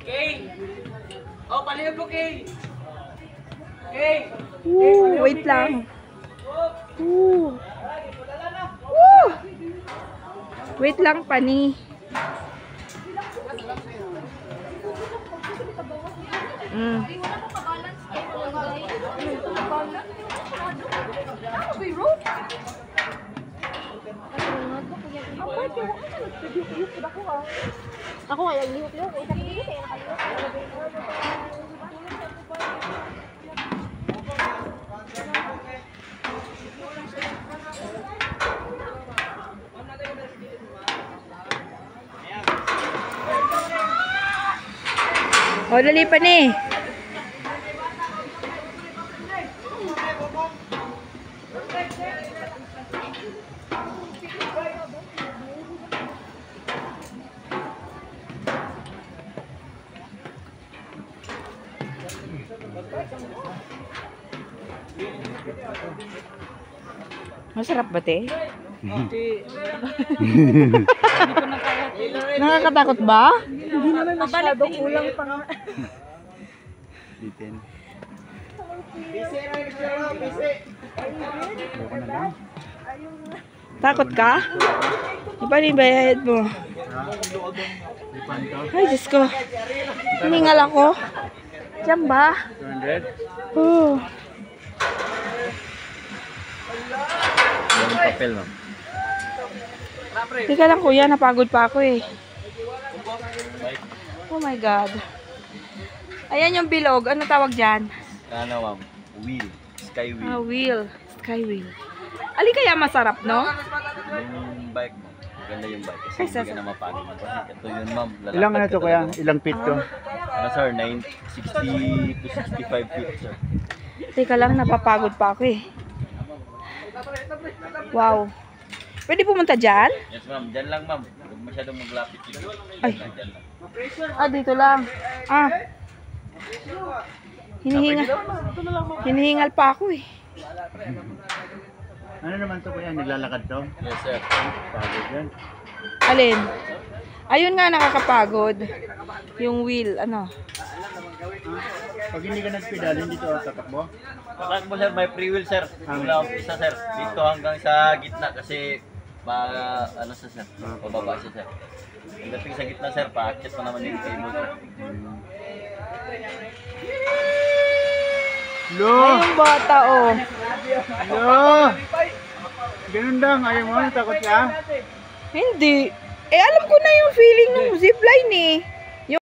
Okay. Oh, palihog po, Kay. Okay. Wait lang. Wait lang, Pani. Ako kaya lihok-lihok. Isang lihok kaya nakalihok. O, dali, Pani. Masarap ba, te? Nakakatakot ba? Hindi naman masyado kulang pa nga. Bitin. Takot ka? Di ba yung bayad mo? Ay, Diyos ko. Hiningal ako. Diyan ba? 200? Oh. Yung papel, no? Teka lang, kuya. Napagod pa ako eh. Oh my God. Ayan yung bilog. Ano tawag dyan? Ano, ma'am? Wheel. Sky wheel. Ah, wheel. Sky wheel. Ali kaya masarap, no? Yung bike mo. Maganda yung bike. Kasi Ay, hindi ka na mapagod. Ito yun, ma'am. Ilang ano to kaya? Ilang feet to? Ano, sir? 60 to 65 feet, sir. Teka lang, napapagod pa ako eh. Wow. Pwede pumunta dyan? Yes, ma'am. Diyan lang, ma'am. Huwag masyadong maglapit dito. Ay. Diyan lang. Ah, dito lang. Ah. Hinihingal pa ako eh. Ano naman to kuya? Naglalakad to? Yes, sir. Pagod yan. Alin? Ayun nga, nakakapagod. Yung wheel, ano. Pag hindi ka nagpedal, hindi to tatakbo? Kapag mo, sir, may free wheel, sir. Mula umpisa, sir. Dito hanggang sa gitna kasi ano sa sir, pababa siya, sir. Pagdating sa gitna, sir, paakyat pa naman yung cable, sir. Lo! Ay, yung bata, oh. Lo! Ganun lang. Ayaw mo, takot ka? Hindi. Eh, alam ko na yung feeling ng zipline eh.